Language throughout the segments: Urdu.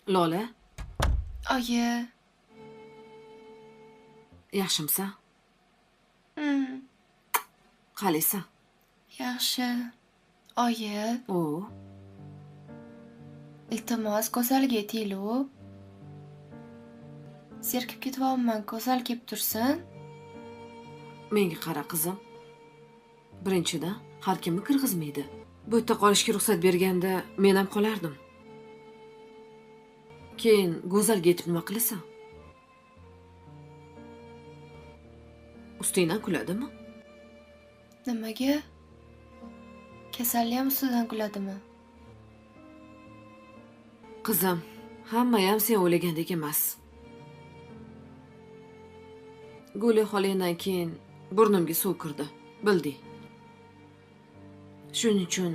Lola, Oyi. yaxshimisan? Qalaysan? Yaxshi. Oyi, O, iltimos Go'zalga aytaylik. Zerikib ketyapman, Go'zal kelib tursin. menga qara qizim. Birinchidan, har kimni kirgizmaydi. Bu yerda qolishga ruxsat berganda men ham qolardim. Keyin Go'zalga aytib nima qilasan? Ustingdan kuladimi? Nimaga? Kasalli ham ustidan kuladimi? Qizim, hammayam sen o'ylagandek emas. Guli xolangdan keyin burnimga suv kirdi, bilding. Shuning uchun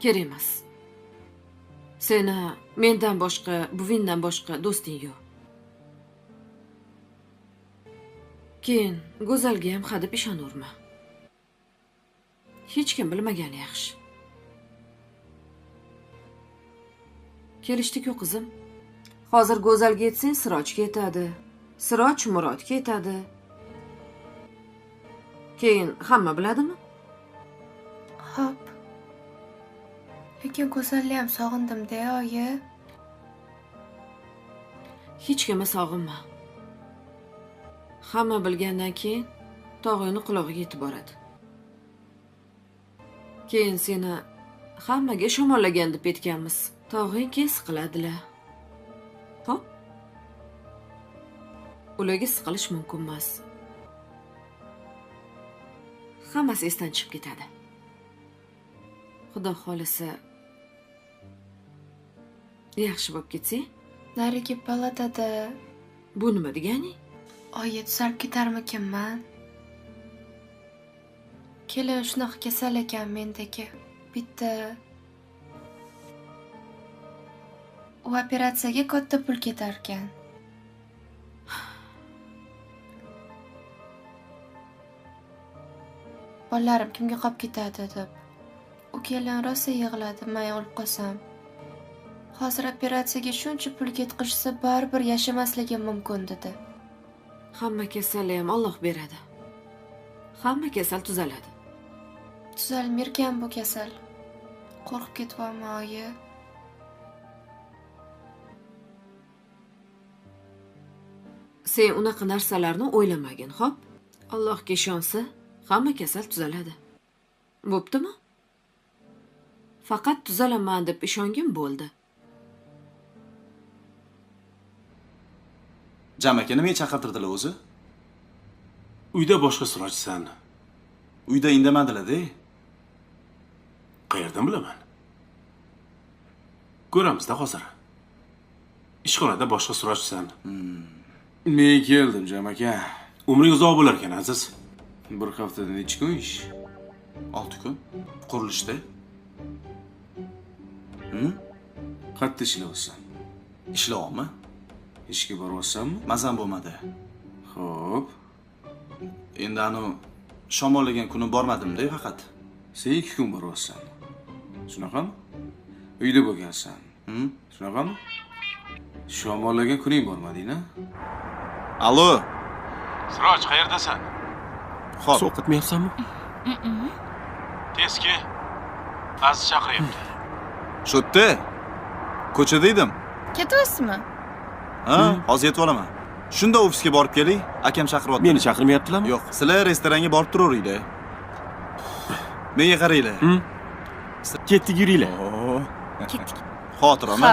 kerak emas. Seni mendan boshqa, buvingdan boshqa do'sting yo'q. Keyin Go'zalga ham hadeb ishonurma. Hech kim bilmagani yaxshi. Kelishdik-ku qizim. Hozir Go'zalga yetsang, Sirojga yetadi. Siroj Murodga yetadi. Keyin hamma biladimi? Hop. Lekin Go'zalni ham sog'indim-da, oyi. Hech kimni sog'inma. Hamma bilgandan keyin tog'ingni qulog'iga yetib boradi. Keyin seni hammaga shamollagan deb aytganmiz. Tog'ing keyin siqiladilar. Hop. Ularga siqilish mumkin emas. Hammasi esdan chiqib ketadi. Xudo xolisa yaxshi bo'lib ketsang. Narigi palatada Bu nima degani? oyi tuzalib ketarmikinman? Kelin shunaqa kasal ekan mendagi. Bitta u operatsiyaga katta pul ketar ekan. Bolalarim kimga qolib ketadi deb. U kelin rosa yig'ladi, men o'lib qolsam. Hozir operatsiyaga shuncha pul ketkizsa baribir yashamasligim mumkin dedi. Hamma kasal ham Alloh beradi. Hamma kasal tuzaladi. Tuzalmirkan bu kasal. Qo'rqib ketyapman oyi. Sen unaqa narsalarni o'ylamagin, xo'p? Allohga ishonsa, hamma kasal tuzaladi. Bo'ptimi? Faqat tuzalaman deb ishongin bo'ldi. Jam aka nimaga chaqirtirdilar o'zi? Uyda boshqa Sirojsan. Uyda indamadilar-da. Qayerdan bilaman? Ko'ramiz-da hozir. Ishxonada boshqa Sirojsan. Men keldim, Jam aka. Umring uzoq bo'lar ekan, aziz. Bir haftada necha kun ish? 6 kun. Qurilishda. Qayerda ishlayapsan? Ishlayapmi? Ishga boryapsanmi? Mazam bo'lmadi. Xo'p. Endi shamollagan kuni bormadim-da faqat. Sen 2 kun boryapsan. Shunaqami? Uyda bo'lgansan. Shunaqami? Shamollagan kuning bormading-a? Allo. Siroj, qayerdasan? Xo'p. Sovqatmayapsanmi? Tezki. Aziz chaqiryapti. Shu yerda. Ko'chada edim. Ketyapsizmi? Ha, hozir yetib olaman. Shunda ofisga borib keling, akam chaqiryapti. Meni chaqirmayaptilarmi? Yo'q, sizlar restoranga borib turaveringlar. Menga qaranglar. Ketdik, yuringlar. Ketdik. Xotirama.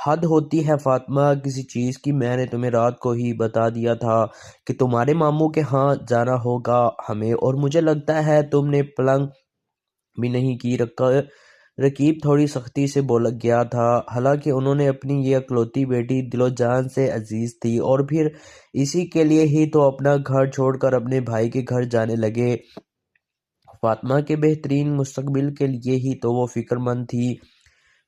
حد ہوتی ہے فاطمہ کسی چیز کی. میں نے تمہیں رات کو ہی بتا دیا تھا کہ تمہارے ماموں کے ہاں جانا ہوگا ہمیں، اور مجھے لگتا ہے تم نے پلنگ بھی نہیں کی. رقیب تھوڑی سختی سے بول گیا تھا، حالانکہ انہوں نے اپنی یہ اکلوتی بیٹی دل و جان سے عزیز تھی، اور پھر اسی کے لیے ہی تو اپنا گھر چھوڑ کر اپنے بھائی کے گھر جانے لگے. فاطمہ کے بہترین مستقبل کے لیے ہی تو وہ فکر مند تھی.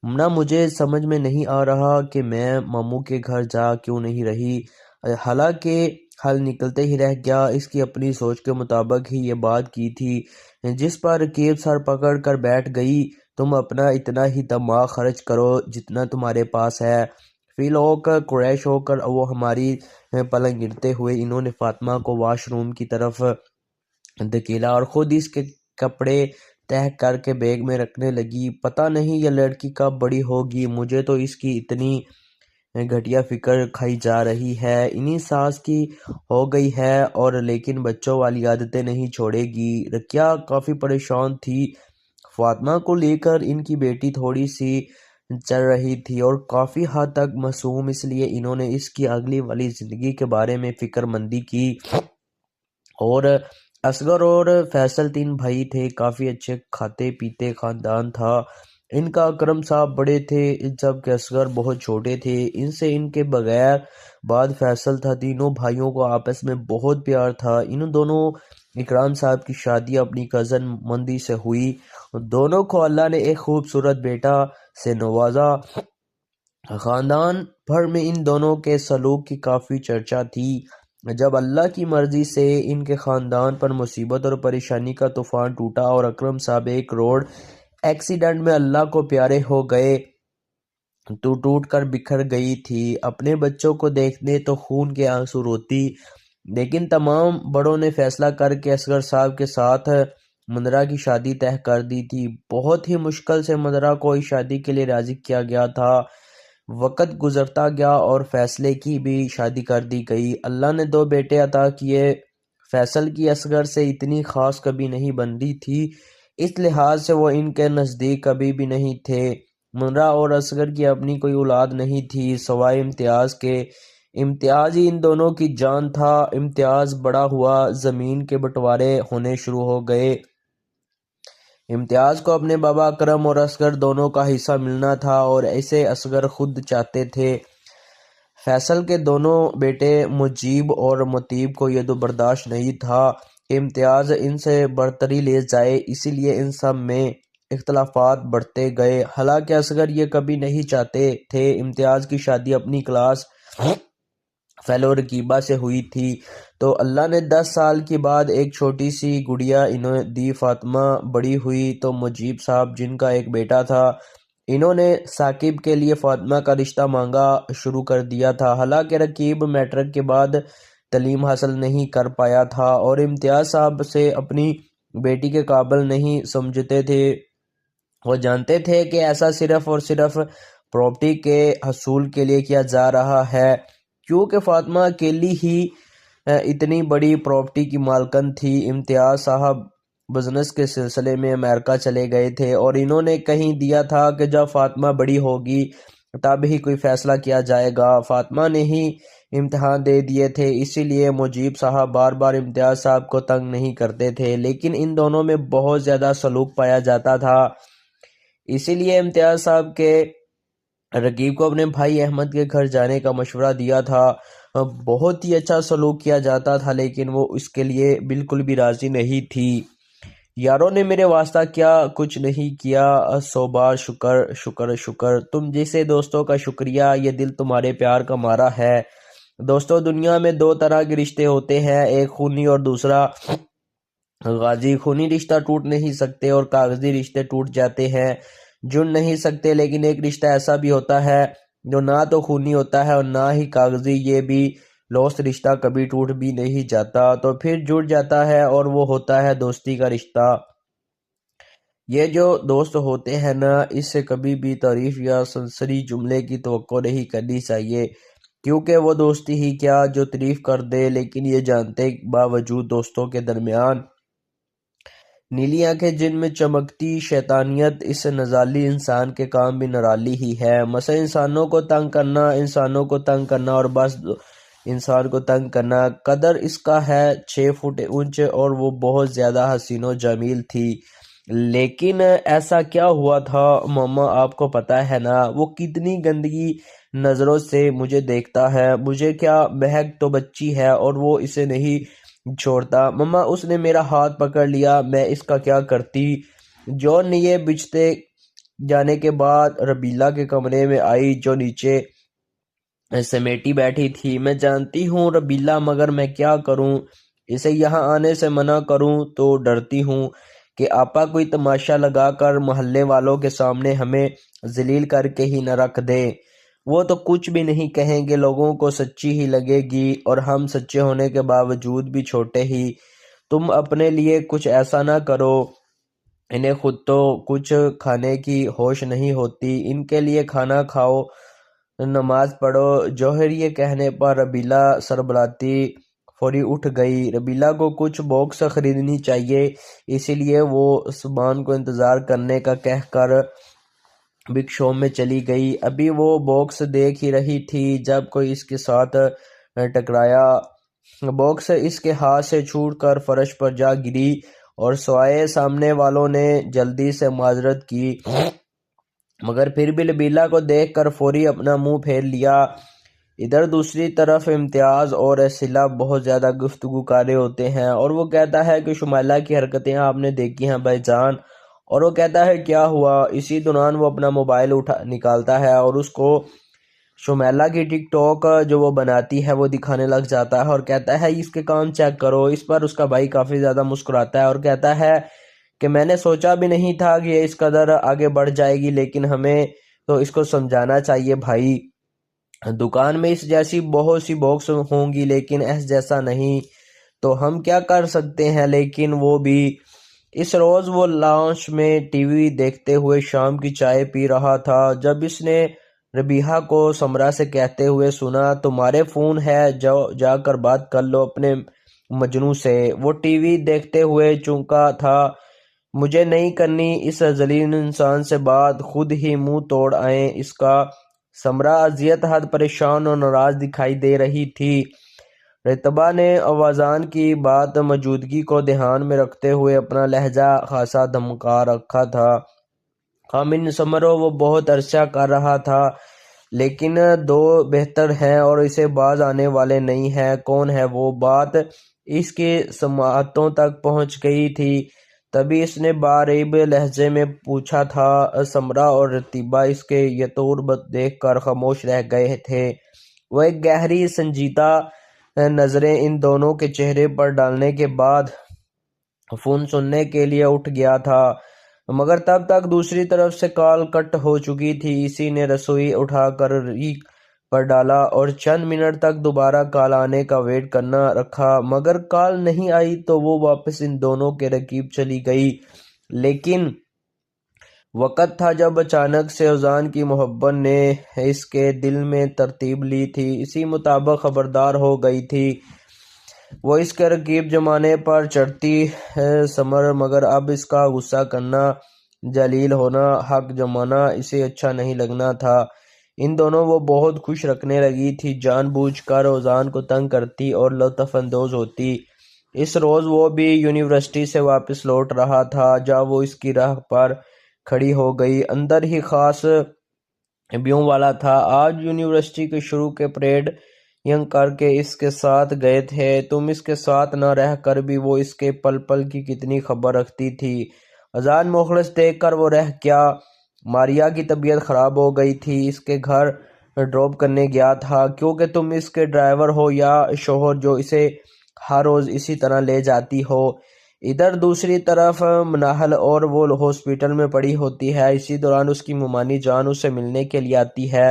نہ مجھے سمجھ میں نہیں آ رہا کہ میں ماموں کے گھر جا کیوں نہیں رہی. حالانکہ حل نکلتے ہی رہ گیا. اس کی اپنی سوچ کے مطابق ہی یہ بات کی تھی، جس پر رقیب سر پکڑ کر بیٹھ گئی. تم اپنا اتنا ہی دماغ خرچ کرو جتنا تمہارے پاس ہے. فیل ہو کر قریش ہو کر وہ ہماری پلنگ گرتے ہوئے انہوں نے فاطمہ کو واش روم کی طرف دھکیلا اور خود اس کے کپڑے تہہ کر کے بیگ میں رکھنے لگی. پتہ نہیں یہ لڑکی کب بڑی ہوگی، مجھے تو اس کی اتنی گھٹیا فکر کھائی جا رہی ہے. انہی ساز کی ہو گئی ہے اور لیکن بچوں والی عادتیں نہیں چھوڑے گی. رقیہ کافی پریشان تھی فاطمہ کو لے کر. ان کی بیٹی تھوڑی سی چل رہی تھی اور کافی حد تک معصوم، اس لیے انہوں نے اس کی اگلی والی زندگی کے بارے میں فکر مندی کی. اور اصغر اور فیصل 3 بھائی تھے، کافی اچھے کھاتے پیتے خاندان تھا ان کا. اکرم صاحب بڑے تھے جبکہ اصغر بہت چھوٹے تھے. ان کے بغیر بعد فیصل تھا. تینوں بھائیوں کو آپس میں بہت پیار تھا. ان دونوں اکرام صاحب کی شادی اپنی کزن مندی سے ہوئی. دونوں کو اللہ نے ایک خوبصورت بیٹا سے نوازا. خاندان بھر میں ان دونوں کے سلوک کی کافی چرچا تھی. جب اللہ کی مرضی سے ان کے خاندان پر مصیبت اور پریشانی کا طوفان ٹوٹا اور اکرم صاحب ایک روڈ ایکسیڈنٹ میں اللہ کو پیارے ہو گئے تو ٹوٹ کر بکھر گئی تھی. اپنے بچوں کو دیکھنے تو خون کے آنسو روتی. لیکن تمام بڑوں نے فیصلہ کر کے اصغر صاحب کے ساتھ منرا کی شادی طے کر دی تھی. بہت ہی مشکل سے منرا کو اس شادی کے لیے راضی کیا گیا تھا. وقت گزرتا گیا اور فیصلے کی بھی شادی کر دی گئی. اللہ نے 2 بیٹے عطا کیے. فیصل کی اصغر سے اتنی خاص کبھی نہیں بن رہی تھی، اس لحاظ سے وہ ان کے نزدیک کبھی بھی نہیں تھے. منرا اور اصغر کی اپنی کوئی اولاد نہیں تھی سوائے امتیاز کے. امتیاز ہی ان دونوں کی جان تھا. امتیاز بڑا ہوا، زمین کے بٹوارے ہونے شروع ہو گئے. امتیاز کو اپنے بابا اکرم اور اصغر دونوں کا حصہ ملنا تھا اور ایسے اصغر خود چاہتے تھے. فیصل کے دونوں بیٹے مجیب اور مطیب کو یہ تو برداشت نہیں تھا کہ امتیاز ان سے برتری لے جائے، اسی لیے ان سب میں اختلافات بڑھتے گئے. حالانکہ اصغر یہ کبھی نہیں چاہتے تھے. امتیاز کی شادی اپنی کلاس فیلو رقیبہ سے ہوئی تھی تو اللہ نے 10 سال کے بعد ایک چھوٹی سی گڑیا انہیں دی. فاطمہ بڑی ہوئی تو مجیب صاحب جن کا ایک بیٹا تھا انہوں نے ثاقب کے لیے فاطمہ کا رشتہ مانگا شروع کر دیا تھا. حالانکہ رقیب میٹرک کے بعد تعلیم حاصل نہیں کر پایا تھا اور امتیاز صاحب سے اپنی بیٹی کے قابل نہیں سمجھتے تھے. وہ جانتے تھے کہ ایسا صرف اور صرف پراپرٹی کے حصول کے لیے کیا جا رہا ہے، کیونکہ فاطمہ اکیلی ہی اتنی بڑی پراپرٹی کی مالکن تھی. امتیاز صاحب بزنس کے سلسلے میں امریکہ چلے گئے تھے اور انہوں نے کہیں دیا تھا کہ جب فاطمہ بڑی ہوگی تب ہی کوئی فیصلہ کیا جائے گا. فاطمہ نے ہی امتحان دے دیے تھے، اسی لیے مجیب صاحب بار بار امتیاز صاحب کو تنگ نہیں کرتے تھے. لیکن ان دونوں میں بہت زیادہ سلوک پایا جاتا تھا، اسی لیے امتیاز صاحب کے رقیب کو اپنے بھائی احمد کے گھر جانے کا مشورہ دیا تھا. بہت ہی اچھا سلوک کیا جاتا تھا لیکن وہ اس کے لیے بالکل بھی راضی نہیں تھی. یاروں نے میرے واسطہ کیا کچھ نہیں کیا، 100 بار شکر شکر شکر. تم جیسے دوستوں کا شکریہ، یہ دل تمہارے پیار کا مارا ہے. دوستوں، دنیا میں 2 طرح کے رشتے ہوتے ہیں، ایک خونی اور دوسرا غازی. خونی رشتہ ٹوٹ نہیں سکتے اور کاغذی رشتے ٹوٹ جاتے ہیں، جڑ نہیں سکتے. لیکن ایک رشتہ ایسا بھی ہوتا ہے جو نہ تو خونی ہوتا ہے اور نہ ہی کاغذی. یہ بھی لوست رشتہ کبھی ٹوٹ بھی نہیں جاتا تو پھر جڑ جاتا ہے اور وہ ہوتا ہے دوستی کا رشتہ. یہ جو دوست ہوتے ہیں نا، اس سے کبھی بھی تعریف یا سنسری جملے کی توقع نہیں کرنی چاہیے، کیونکہ وہ دوستی ہی کیا جو تعریف کر دے. لیکن یہ جانتے باوجود دوستوں کے درمیان نیلی آنکھیں جن میں چمکتی شیطانیت، اس نزالی انسان کے کام بھی نرالی ہی ہے۔ مثلا انسانوں کو تنگ کرنا اور بس انسان کو تنگ کرنا۔ قدر اس کا ہے 6 فٹ اونچ اور وہ بہت زیادہ حسین و جمیل تھی۔ لیکن ایسا کیا ہوا تھا ماما، آپ کو پتہ ہے نا، وہ کتنی گندگی نظروں سے مجھے دیکھتا ہے۔ مجھے کیا، مہک تو بچی ہے اور وہ اسے نہیں چھوڑتا۔ ماما، اس نے میرا ہاتھ پکڑ لیا، میں اس کا کیا کرتی؟ جون نے یہ بچتے جانے کے بعد ربیلا کے کمرے میں آئی جو نیچے سمیٹی بیٹھی تھی۔ میں جانتی ہوں ربیلا، مگر میں کیا کروں؟ اسے یہاں آنے سے منع کروں تو ڈرتی ہوں کہ آپا کوئی تماشا لگا کر محلے والوں کے سامنے ہمیں ذلیل کر کے ہی نہ رکھ دے۔ وہ تو کچھ بھی نہیں کہیں گے، لوگوں کو سچی ہی لگے گی اور ہم سچے ہونے کے باوجود بھی چھوٹے ہی۔ تم اپنے لیے کچھ ایسا نہ کرو، انہیں خود تو کچھ کھانے کی ہوش نہیں ہوتی، ان کے لیے کھانا کھاؤ، نماز پڑھو۔ جوہر یہ کہنے پر ربیلا سربلاتی فوری اٹھ گئی۔ ربیلا کو کچھ باکس خریدنی چاہیے، اسی لیے وہ صبان کو انتظار کرنے کا کہہ کر بگ شو میں چلی گئی۔ ابھی وہ باکس دیکھ ہی رہی تھی جب کوئی اس کے ساتھ ٹکرایا۔ باکس اس کے ہاتھ سے چھوٹ کر فرش پر جا گری اور سوائے سامنے والوں نے جلدی سے معذرت کی، مگر پھر بھی ربیلا کو دیکھ کر فوری اپنا منہ پھیر لیا۔ ادھر دوسری طرف امتیاز اور صلہ بہت زیادہ گفتگو کارے ہوتے ہیں اور وہ کہتا ہے کہ شمائلہ کی حرکتیں آپ نے دیکھی ہیں بھائی جان، اور وہ کہتا ہے کیا ہوا؟ اسی دوران وہ اپنا موبائل نکالتا ہے اور اس کو شمائلہ کی ٹک ٹاک جو وہ بناتی ہے وہ دکھانے لگ جاتا ہے اور کہتا ہے اس کے کام چیک کرو۔ اس پر اس کا بھائی کافی زیادہ مسکراتا ہے اور کہتا ہے کہ میں نے سوچا بھی نہیں تھا کہ یہ اس قدر آگے بڑھ جائے گی، لیکن ہمیں تو اس کو سمجھانا چاہیے بھائی۔ دکان میں اس جیسی بہت سی باکس ہوں گی لیکن اس جیسا نہیں، تو ہم کیا کر سکتے ہیں؟ لیکن وہ بھی اس روز وہ لانچ میں ٹی وی دیکھتے ہوئے شام کی چائے پی رہا تھا جب اس نے ربیحہ کو سمرا سے کہتے ہوئے سنا، تمہارے فون ہے، جا کر بات کر لو اپنے مجنوں سے۔ وہ ٹی وی دیکھتے ہوئے چونکا تھا، مجھے نہیں کرنی اس ذلیل انسان سے بات، خود ہی منہ توڑ آئیں اس کا۔ سمرا اذیت حد پریشان اور ناراض دکھائی دے رہی تھی۔ رتبہ نے آوازان کی بات موجودگی کو دھیان میں رکھتے ہوئے اپنا لہجہ خاصا دھمکا رکھا تھا۔ خامن سمرو وہ بہت عرصہ کر رہا تھا، لیکن دو بہتر ہیں اور اسے باز آنے والے نہیں ہیں۔ کون ہے وہ؟ بات اس کی سماعتوں تک پہنچ گئی تھی، تبھی اس نے بارعیب لہجے میں پوچھا تھا۔ سمرا اور رتبہ اس کے یہ تربت دیکھ کر خاموش رہ گئے تھے۔ وہ ایک گہری سنجیدہ نظریں ان دونوں کے چہرے پر ڈالنے کے بعد فون سننے کے لیے اٹھ گیا تھا، مگر تب تک دوسری طرف سے کال کٹ ہو چکی تھی۔ اسی نے رسوئی اٹھا کر ریک پر ڈالا اور چند منٹ تک دوبارہ کال آنے کا ویٹ کرنا رکھا، مگر کال نہیں آئی تو وہ واپس ان دونوں کے رقیب چلی گئی۔ لیکن وقت تھا جب اچانک سے اوزان کی محبت نے اس کے دل میں ترتیب لی تھی، اسی مطابق خبردار ہو گئی تھی۔ وہ اس کے رقیب جمانے پر چڑھتی سمر، مگر اب اس کا غصہ کرنا، جلیل ہونا، حق جمانا اسے اچھا نہیں لگنا تھا۔ ان دونوں وہ بہت خوش رکھنے لگی تھی، جان بوجھ کر اوزان کو تنگ کرتی اور لطف اندوز ہوتی۔ اس روز وہ بھی یونیورسٹی سے واپس لوٹ رہا تھا جب وہ اس کی راہ پر کھڑی ہو گئی۔ اندر ہی خاص بیوں والا تھا۔ آج یونیورسٹی کے شروع کے پریڈ ینگ کر کے اس کے ساتھ گئے تھے، تم اس کے ساتھ نہ رہ کر بھی وہ اس کے پل پل کی کتنی خبر رکھتی تھی۔ اذان مخلص دیکھ کر وہ رہ کیا، ماریا کی طبیعت خراب ہو گئی تھی، اس کے گھر ڈراپ کرنے گیا تھا، کیونکہ تم اس کے ڈرائیور ہو یا شوہر جو اسے ہر روز اسی طرح لے جاتی ہو۔ ادھر دوسری طرف مناحل اور وہ ہاسپٹل میں پڑی ہوتی ہے، اسی دوران اس کی ممانی جان اسے ملنے کے لیے آتی ہے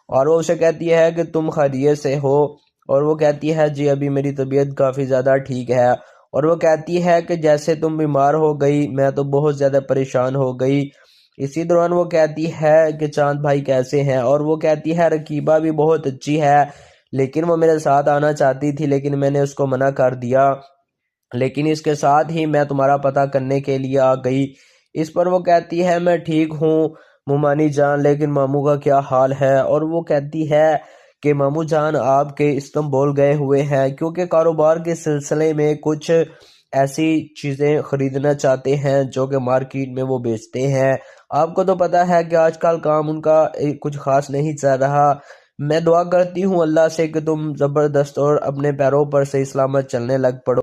اور وہ اسے کہتی ہے کہ تم خیریت سے ہو، اور وہ کہتی ہے جی ابھی میری طبیعت کافی زیادہ ٹھیک ہے، اور وہ کہتی ہے کہ جیسے تم بیمار ہو گئی میں تو بہت زیادہ پریشان ہو گئی۔ اسی دوران وہ کہتی ہے کہ چاند بھائی کیسے ہیں، اور وہ کہتی ہے رقیبہ بھی بہت اچھی ہے، لیکن وہ میرے ساتھ آنا چاہتی تھی لیکن میں نے اس کو منع کر دیا۔ لیکن اس کے ساتھ ہی میں تمہارا پتہ کرنے کے لیے آ گئی۔ اس پر وہ کہتی ہے میں ٹھیک ہوں مومانی جان، لیکن ماموں کا کیا حال ہے؟ اور وہ کہتی ہے کہ ماموں جان آپ کے استنبول گئے ہوئے ہیں کیونکہ کاروبار کے سلسلے میں کچھ ایسی چیزیں خریدنا چاہتے ہیں جو کہ مارکیٹ میں وہ بیچتے ہیں۔ آپ کو تو پتہ ہے کہ آج کل کام ان کا کچھ خاص نہیں چل رہا۔ میں دعا کرتی ہوں اللہ سے کہ تم زبردست اور اپنے پیروں پر صحیح سلامت چلنے لگ پڑو۔